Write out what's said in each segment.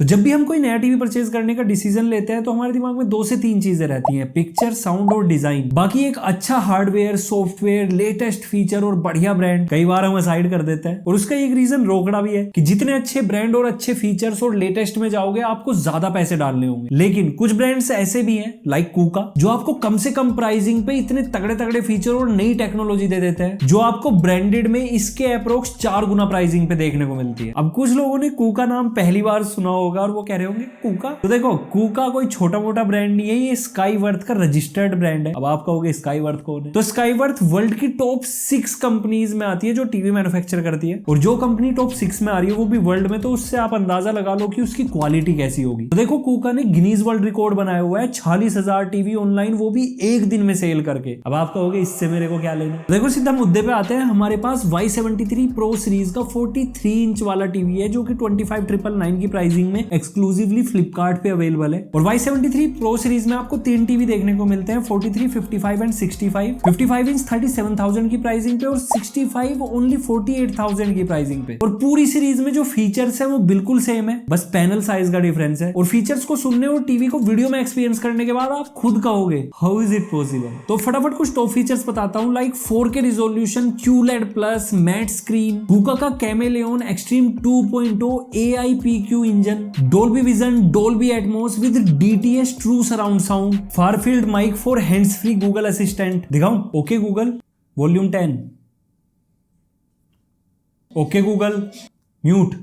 तो जब भी हम कोई नया टीवी परचेज करने का डिसीजन लेते हैं तो हमारे दिमाग में 2 से 3 चीजें रहती हैं, पिक्चर, साउंड और डिजाइन। बाकी एक अच्छा हार्डवेयर, सॉफ्टवेयर, लेटेस्ट फीचर और बढ़िया ब्रांड कई बार हम असाइड कर देते हैं। और उसका एक रीजन रोकड़ा भी है कि जितने अच्छे ब्रांड और अच्छे फीचर्स और लेटेस्ट में जाओगे आपको ज्यादा पैसे डालने होंगे। लेकिन कुछ ब्रांड्स ऐसे भी हैं लाइक कूका, जो आपको कम से कम प्राइसिंग पे इतने तगड़े तगड़े फीचर और नई टेक्नोलॉजी दे देते हैं जो आपको ब्रांडेड में इसके अप्रोक्स 4 गुना प्राइसिंग पे देखने को मिलती है। अब कुछ लोगों ने कूका नाम पहली बार सुना होगा और वो कह रहे होंगे कूका। तो देखो, कूका कोई छोटा मोटा ब्रांड नहीं है, ये स्काईवर्थ का रजिस्टर्ड ब्रांड है। अब आप कहोगे स्काईवर्थ कौन है? तो स्काईवर्थ वर्ल्ड की टॉप 6 कंपनीज में आती है जो टीवी मैन्युफैक्चर करती है। और जो कंपनी टॉप 6 में आ रही है वो भी वर्ल्ड में, तो उससे आप अंदाजा लगा लो कि उसकी क्वालिटी कैसी होगी। तो देखो, कूका ने गिनीज वर्ल्ड रिकॉर्ड बनाया हुआ है 46,000 टीवी ऑनलाइन, वो भी एक दिन में सेल करके। अब आप कहोगे इससे मेरे को क्या लेना? देखो, सीधा मुद्दे पे आते हैं। हमारे पास Y73 Pro सीरीज का 43 इंच वाला टीवी है जो कि 25,999 की प्राइसिंग में एक्सक्लूसिवली फ्लिपकार्ट पे अवेलेबल है। और Y73 Pro सीरीज में आपको 3 टीवी देखने को मिलते हैं, 43, 55 एंड 65। 55 इंच 37,000 की प्राइसिंग पे और 65 ओनली 48,000 की प्राइसिंग पे। और पूरी सीरीज में जो फीचर्स है वो बिल्कुल सेम है, बस पैनल साइज का डिफरेंस है। और फीचर्स को सुनने और टीवी को वीडियो में एक्सपीरियंस करने के बाद आप खुद कहोगे हाउ इज इट पॉसिबल। तो फटाफट कुछ टॉप फीचर्स बताता हूं, like 4K resolution, QLED plus, matte screen, Coocaa का chameleon extreme 2.0 AIPQ engine, Dolby vision, Dolby Atmos with DTS true surround sound, far field mic for hands free Google assistant. दिखाऊं? Okay Google volume 10, okay Google mute.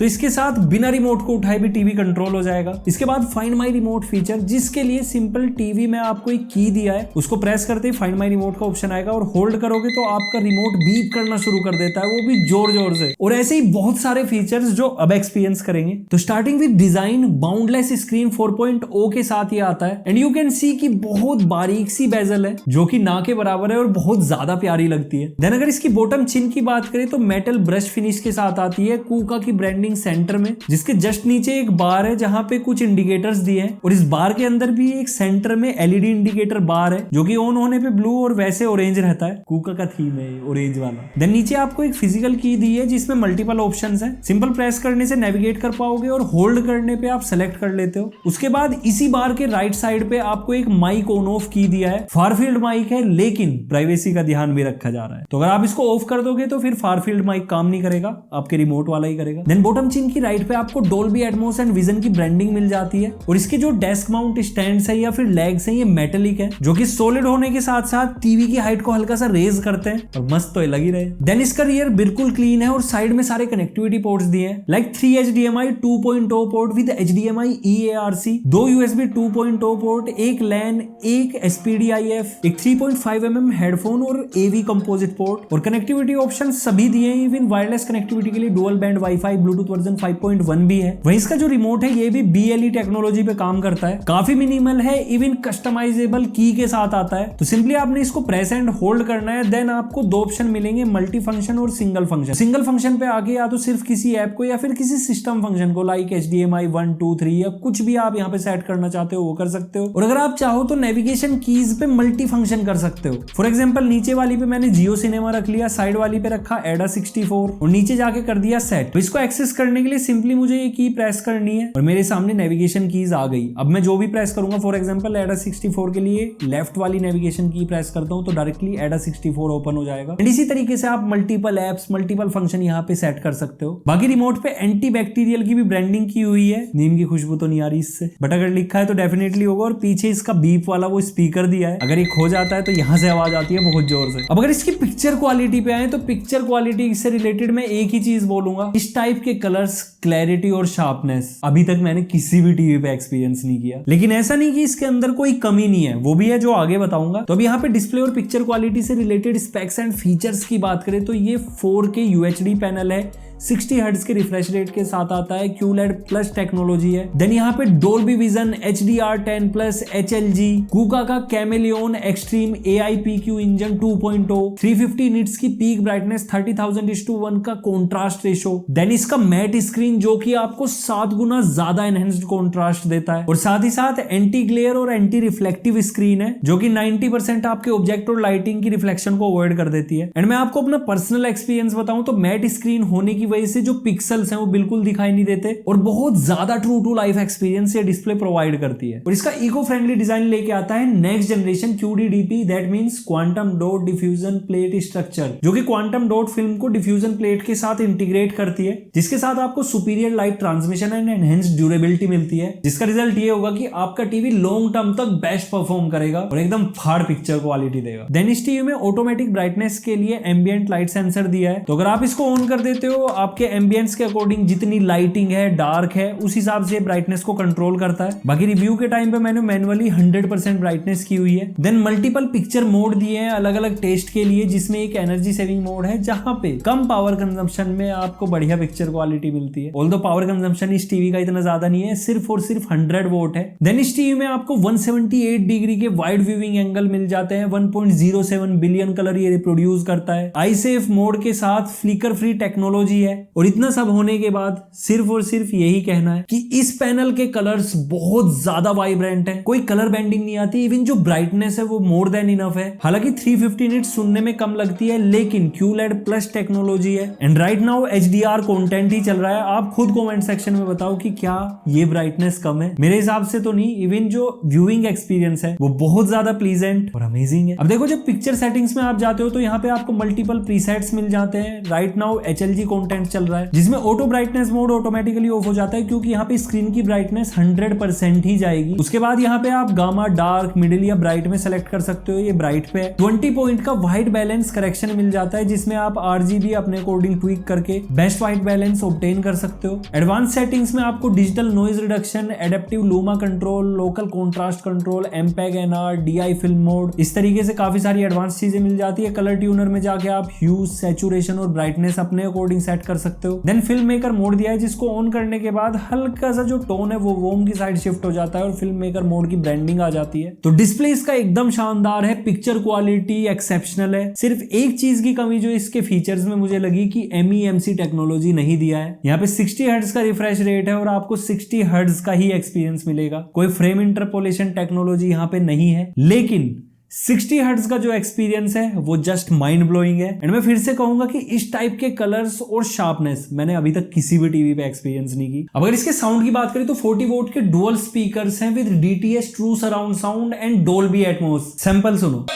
तो इसके साथ बिना remote को उठाए भी TV control हो जाएगा। इसके बाद फाइंड माई रिमोट फीचर, जिसके लिए सिंपल टीवी में आपको एक की दिया है, उसको प्रेस करते ही फाइंड माई रिमोट का ऑप्शन आएगा और होल्ड करोगे तो आपका रिमोट बीप करना शुरू कर देता है, वो भी जोर जोर से। और ऐसे ही बहुत सारे फीचर्स जो अब एक्सपीरियंस करेंगे। तो starting with design, boundless screen 4.0 के साथ ये आता है एंड यू कैन सी कि बहुत बारीक सी बेजल है जो कि ना के बराबर है और बहुत ज्यादा प्यारी लगती है। देन अगर इसकी बॉटम चिन की बात करें तो मेटल ब्रश फिनिश के साथ आती है कूका की ब्रांडिंग सेंटर में, जिसके जस्ट नीचे एक बार है जहां पे कुछ इंडिकेटर्स दिए हैं। और इस बार के अंदर भी एक सेंटर में LED इंडिकेटर बार है जो कि ऑन होने पे ब्लू और वैसे ऑरेंज रहता है। कूका का थीम है ऑरेंज वाला। देन नीचे आपको एक फिजिकल की दी है जिसमें मल्टीपल ऑप्शंस हैं। सिंपल प्रेस करने से नेविगेट कर पाओगे और होल्ड करने पे आप सेलेक्ट कर लेते हो। उसके बाद इसी बार के राइट साइड पे आपको एक माइक ऑन ऑफ की दिया है। फार फील्ड माइक है लेकिन प्राइवेसी का ध्यान भी रखा जा रहा है, तो अगर आप इसको ऑफ कर दोगे तो फिर फार फील्ड माइक काम नहीं करेगा, आपके रिमोट वाला ही करेगा। देन बॉटम चिन की राइट पे आपको डोल्बी एटमॉस एंड विजन की ब्रांडिंग मिल जाती है। और इसके जो डेस्क माउंट स्टैंड्स है या फिर लेग्स है ये मेटेलिक है जो कि सॉलिड होने के साथ साथ टीवी की हाइट को हल्का सा रेज करते हैं और मस्त तो लग ही रहे। देन इसका रियर बिल्कुल क्लीन है और साइड में सारे कनेक्टिविटी पोर्ट्स दिए हैं, like 3 HDMI 2.0 port with HDMI eARC, 2 USB 2.0 port, एक LAN, एक SPDIF, एक 3.5mm हेडफोन और AV कंपोजिट पोर्ट। और कनेक्टिविटी ऑप्शन सभी दिए हैं, इवन वायरलेस कनेक्टिविटी के लिए dual band wifi, Bluetooth version 5.1 भी है। वहीं इसका जो रिमोट है ये भी BLE टेक्नोलॉजी पे काम करता है, काफी मिनिमल है, इवन कस्टमाइजेबल की के साथ आता है। तो सिंपली आपने इसको प्रेस एंड होल्ड करना है। देन आपको 2 ऑप्शन मिलेंगे, मल्टी फंक्शन और सिंगल फंक्शन। सिंगल फंक्शन पे आगे या तो सिर्फ किसी ऐप को या फिर किसी सिस्टम फंक्शन को, लाइक HDMI 1, 2, 3 या कुछ भी आप यहाँ पे सेट करना चाहते हो वो कर सकते हो। और अगर आप चाहो तो नेविगेशन कीज पे मल्टी फंक्शन कर सकते हो। फॉर एग्जाम्पल नीचे वाली पे मैंने जियो सिनेमा रख लिया, साइड वाली पे रखा ADA 64 और नीचे जाके कर दिया सेट। तो इसको एक्सेस करने के लिए सिंपली मुझे ये की प्रेस करनी है और मेरे सामने नेविगेशन कीज आ गई। अब मैं जो भी प्रेस करूंगा, फॉर एग्जांपल ADA 64 के लिए लेफ्ट वाली नेविगेशन की प्रेस करता हूं तो डायरेक्टली ADA 64 ओपन हो जाएगा। एंड इसी तरीके से आप मल्टीपल एप्स, मल्टीपल फंक्शन यहाँ पे सेट कर सकते हो। बाकी रिमोट पे एंटी बैक्टीरियल की भी ब्रांडिंग की हुई है, नीम की खुशबू तो नहीं आ रही इससे, बट अगर लिखा है तो डेफिनेटली होगा। और पीछे इसका बीप वाला वो स्पीकर दिया है, अगर ये खो जाता है तो यहाँ से आवाज आती है बहुत जोर से। अब अगर इसकी पिक्चर क्वालिटी पे आए तो पिक्चर क्वालिटी से रिलेटेड मैं एक ही चीज बोलूंगा, इस टाइप के कलर्स, क्लैरिटी और शार्पनेस अभी तक मैंने किसी भी टीवी पे एक्सपीरियंस नहीं किया। लेकिन ऐसा नहीं कि इसके अंदर कोई कमी नहीं है, वो भी है जो आगे बताऊंगा। तो अब यहाँ पे डिस्प्ले और पिक्चर क्वालिटी से रिलेटेड स्पेक्स एंड फीचर्स की बात करें तो ये 4K UHD पैनल है, 60 हर्ट्ज के रिफ्रेश रेट के साथ आता है, QLED प्लस टेक्नोलॉजी है। देन यहाँ पे Dolby vision, HDR10 plus HLG, कूका का chameleon extreme AIPQ engine 2.0, 350 nits की पीक ब्राइटनेस, 30,000:1 का कॉन्ट्रास्ट रेशो। देन इसका मैट स्क्रीन जो कि आपको 7 गुना ज्यादा एनहेंस्ड कॉन्ट्रास्ट देता है और साथ ही साथ एंटी ग्लेयर और एंटी रिफ्लेक्टिव स्क्रीन है जो कि 90% आपके ऑब्जेक्ट और लाइटिंग की रिफ्लेक्शन को अवॉइड कर देती है। एंड मैं आपको अपना पर्सनल एक्सपीरियंस बताऊं तो मैट स्क्रीन होने की की वजह से जो पिक्सल्स हैं वो बिल्कुल दिखाई नहीं देते और बहुत ज्यादा ट्रू टू लाइफ एक्सपीरियंस ये डिस्प्ले प्रोवाइड करती है। और इसका इको फ्रेंडली डिजाइन लेके आता है next generation QDDP, that means quantum dot diffusion plate structure, जो कि क्वांटम डॉट फिल्म को डिफ्यूजन प्लेट के साथ इंटीग्रेट करती है, जिसके साथ आपको superior light transmission and enhanced durability मिलती है, जिसका रिजल्ट ये होगा कि आपका टीवी लॉन्ग टर्म तक बेस्ट परफॉर्म करेगा और एकदम फाड़ पिक्चर क्वालिटी देगा। देन इस टीवी में ऑटोमेटिक ब्राइटनेस के लिए एम्बिएंट लाइट सेंसर दिया है, तो अगर आप इसको ऑन कर देते हो आपके एम्बियंस के अकॉर्डिंग जितनी लाइटिंग है, डार्क है, उस हिसाब से ब्राइटनेस को कंट्रोल करता है। बाकी रिव्यू के टाइम पे मैंने मैनुअली 100% ब्राइटनेस की हुई है। देन मल्टीपल पिक्चर मोड दिए हैं अलग अलग टेस्ट के लिए, जिसमें एक एनर्जी सेविंग मोड है जहां पे कम पावर कंजम्पशन में आपको बढ़िया पिक्चर क्वालिटी मिलती है। ऑल्दो पावर कंजम्पशन इस टीवी का इतना ज्यादा नहीं है, सिर्फ और सिर्फ 100 वोट है। देन इस टीवी में आपको 178 डिग्री के वाइड व्यूइंग एंगल मिल जाते हैं, 1.07 बिलियन कलर ये रिप्रोड्यूस करता है, आई सेफ मोड के साथ फ्लिकर फ्री टेक्नोलॉजी है। और इतना सब होने के बाद सिर्फ और सिर्फ यही कहना है कि इस पैनल के कलर्स बहुत ज्यादा वाइब्रेंट है, कोई कलर बैंडिंग नहीं आती, इवन जो ब्राइटनेस है वो मोर देन इनफ है। हालांकि 350 निट्स सुनने में कम लगती है, लेकिन QLED प्लस टेक्नोलॉजी है and right now HDR content ही चल रहा है। आप खुद कमेंट सेक्शन में बताओ कि क्या ये ब्राइटनेस कम है? मेरे हिसाब से तो नहीं, इवन जो व्यूइंग एक्सपीरियंस है वो बहुत ज्यादा प्लीजेंट और अमेजिंग है। अब देखो जब पिक्चर सेटिंग्स में आप जाते हो तो यहाँ पे आपको मल्टीपल प्रीसेट्स मिल जाते हैं। राइट नाउ HLG कंटेंट चल रहा है, जिसमें auto brightness mode automatically off हो जाता है, क्योंकि यहाँ पे स्क्रीन की ब्राइटनेस 100% ही जाएगी। उसके बाद यहाँ पे आप गामा, डार्क, मिडिल या ब्राइट में सेलेक्ट कर सकते हो। ये ब्राइट पे है। 20 पॉइंट का व्हाइट बैलेंस करेक्शन मिल जाता है, जिसमें आप RGB अपने अकॉर्डिंग ट्विक करके बेस्ट व्हाइट बैलेंस ऑब्टेन कर सकते हो। एडवांस सेटिंग्स में आपको digital noise reduction, adaptive luma control, local contrast control, MPEG NR, DI film mode, इस तरीके से काफी सारी एडवांस चीजें मिल जाती है। कलर ट्यूनर में जाके आप ह्यूज, सैचुरेशन और ब्राइटनेस अपने अकॉर्डिंग सेट कर सकते हो। देन फिल्म मेकर मोड दिया है, जिसको ऑन करने के बाद हल्का सा जो टोन है वो वॉर्म की साइड शिफ्ट हो जाता है और फिल्म मेकर मोड की ब्रांडिंग आ जाती है। तो डिस्प्ले इसका एकदम शानदार है, पिक्चर क्वालिटी एक्सेप्शनल है। सिर्फ एक चीज की कमी जो इसके फीचर्स में मुझे लगी कि MEMC टेक्नोलॉजी नहीं दिया है। यहाँ पे 60 हर्ट्ज का रिफ्रेश रेट है और आपको 60 हर्ट्ज का ही एक्सपीरियंस मिलेगा। कोई फ्रेम इंटरपोलेशन टेक्नोलॉजी यहाँ पे नहीं है, लेकिन 60 हर्ट्ज का जो एक्सपीरियंस है वो जस्ट माइंड ब्लोइंग है। एंड मैं फिर से कहूंगा कि इस टाइप के कलर्स और शार्पनेस मैंने अभी तक किसी भी टीवी पे एक्सपीरियंस नहीं की। अब अगर इसके साउंड की बात करें तो 40 वोट के डुअल स्पीकर्स हैं with DTS true surround sound and Dolby Atmos. Sample सुनो।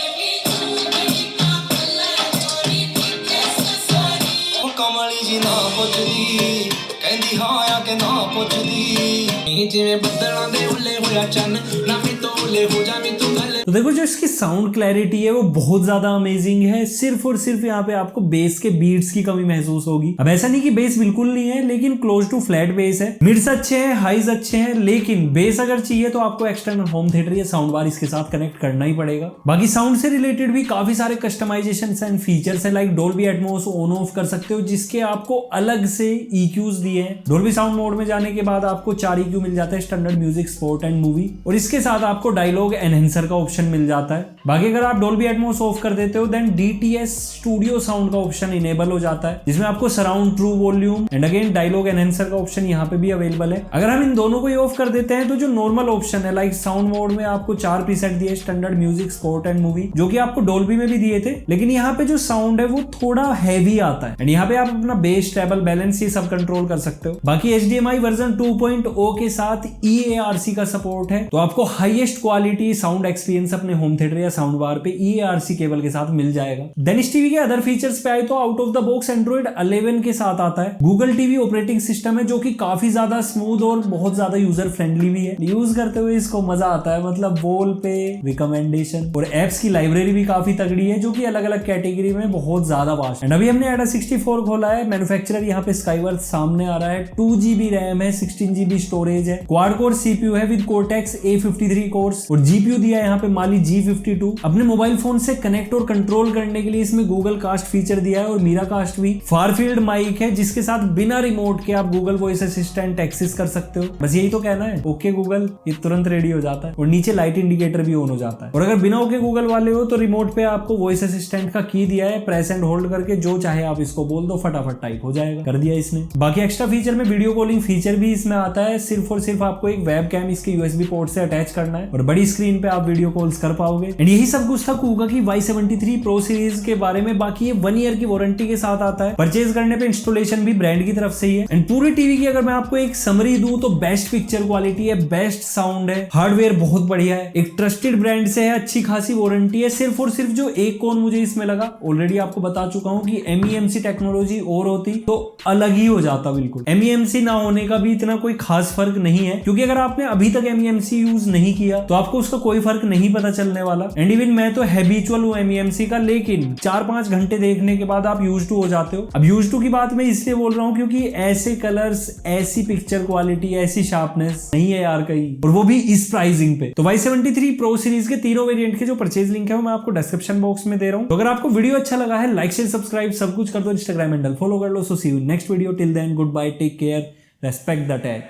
तो देखो जो इसकी साउंड क्लैरिटी है वो बहुत ज्यादा अमेजिंग है। सिर्फ और सिर्फ यहाँ पे आपको बेस के बीट्स की कमी महसूस होगी। अब ऐसा नहीं कि बेस बिल्कुल नहीं है, लेकिन क्लोज टू फ्लैट बेस है। मिड्स अच्छे हैं, हाइज अच्छे हैं, लेकिन बेस अगर चाहिए तो आपको एक्सटर्नल होम थिएटर या साउंड बार इसके साथ कनेक्ट करना ही पड़ेगा। बाकी साउंड से रिलेटेड भी काफी सारे कस्टमाइजेशन एंड फीचर्स है, like Dolby Atmos on off कर सकते हो, जिसके आपको अलग से EQs दिए हैं। डोल्बी साउंड मोड में जाने के बाद आपको 4 EQ मिल जाता है, standard, music, sport and movie, और इसके साथ आपको डायलॉग एनहेंसर का ऑप्शन मिल जाता है। बाकी अगर आप डोल्बी एटमॉस ऑफ कर देते हो देन DTS स्टूडियो साउंड का ऑप्शन इनेबल हो जाता है, जिसमें आपको surround, true volume and again dialogue enhancer का ऑप्शन यहाँ पे भी अवेलेबल है। अगर हम इन दोनों को ही ऑफ कर देते हैं तो जो नॉर्मल ऑप्शन है, लाइक साउंड मोड में आपको 4 प्रीसेट दिए, standard, music, sport and movie, जो कि आपको डोल्बी में भी दिए थे, लेकिन यहाँ पे जो साउंड है वो थोड़ा हैवी आता है एंड यहाँ पे आप अपना बेस, ट्रेबल, बैलेंस ये सब कंट्रोल कर सकते हो। बाकी HDMI वर्जन 2.0 के साथ EARC का सपोर्ट है, तो आपको हाईएस्ट क्वालिटी साउंड एक्सपीरियंस अपने होम थिएटर या साउंड बार पे EARC केबल के साथ मिल जाएगा। देन इस टीवी के अदर फीचर्स पे आए तो out of the box Android 11 के साथ आता है। गूगल टीवी ऑपरेटिंग सिस्टम है, जो कि काफी ज्यादा स्मूथ और बहुत ज्यादा यूजर फ्रेंडली भी है। यूज करते हुए इसको मजा आता है, मतलब वॉल पे रिकमेंडेशन और एप्स की लाइब्रेरी भी काफी तगड़ी है, जो कि अलग अलग कैटेगरी में बहुत ज्यादा वास्ट है। अभी हमने AIDA 64 खोला है, मैन्युफैक्चरर यहाँ पे स्काईवर्थ सामने आ रहा है। 2GB रैम है, 16GB स्टोरेज है, क्वाड कोर CPU है विद Cortex A53 कोर्स, और GPU दिया है यहाँ पे Mali G52। अपने मोबाइल फोन से कनेक्ट और कंट्रोल करने के लिए इसमें गूगल कास्ट फीचर दिया है और मीरा कास्ट भी। फार फील्ड माइक है, जिसके साथ बिना रिमोट के आप गूगल वॉइस असिस्टेंट एक्सेस कर सकते हो। बस यही तो कहना है, ओके गूगल, ये तुरंत रेडी हो जाता है और नीचे लाइट इंडिकेटर भी ऑन हो जाता है। और अगर बिना ओके गूगल वाले हो तो रिमोट पे आपको वॉइस असिस्टेंट का की दिया है, प्रेस एंड होल्ड करके जो चाहे आप इसको बोल दो, फटाफट टाइप हो जाएगा, कर दिया इसने। बाकी एक्स्ट्रा फीचर में वीडियो कॉलिंग फीचर भी इसमें आता है। सिर्फ और सिर्फ आपको एक वेब कैम इसके USB पोर्ट से अटैच करना है और बड़ी स्क्रीन पे आप वीडियो कॉल कॉल्स कर पाओगे। एंड यही सब कुछ था कूका की Y73 Pro सीरीज के बारे में। बाकी ये 1 ईयर की वारंटी के साथ आता है, परचेज करने पे इंस्टॉलेशन भी ब्रांड की तरफ से ही है। एंड पूरी टीवी की अगर मैं आपको एक समरी दूं तो बेस्ट पिक्चर क्वालिटी है, बेस्ट साउंड है, हार्डवेयर बहुत बढ़िया है, एक ट्रस्टेड ब्रांड से है, अच्छी खासी वारंटी है। सिर्फ और सिर्फ जो एक कौन मुझे इसमें लगा, ऑलरेडी आपको बता चुका हूं कि MEMC टेक्नोलॉजी और होती तो अलग ही हो जाता। बिल्कुल MEMC ना होने का भी इतना कोई खास फर्क नहीं है, क्योंकि अगर आपने अभी तक MEMC यूज नहीं किया तो आपको उसका कोई फर्क नहीं पता चलने वाला। एंड इवन मैं तो हैबिचुअल हूं MEMC का, लेकिन 4-5 घंटे देखने के बाद आप यूज टू हो जाते हो। अब यूज टू की बात मैं इसलिए बोल रहा हूं क्योंकि ऐसे कलर्स, ऐसी पिक्चर क्वालिटी, ऐसी शार्पनेस नहीं है यार कहीं, और वो भी इस प्राइसिंग पे। तो Y73 Pro सीरीज के तीनों वेरिएंट के जो परचेज लिंक है वो मैं आपको डिस्क्रिप्शन बॉक्स में दे रहा हूं। तो अगर आपको वीडियो अच्छा लगा है, लाइक शेयर सब्सक्राइब सब कुछ कर दो, इंस्टाग्राम हैंडल फॉलो कर लो। So see you next video, till then goodbye, take care, respect the take.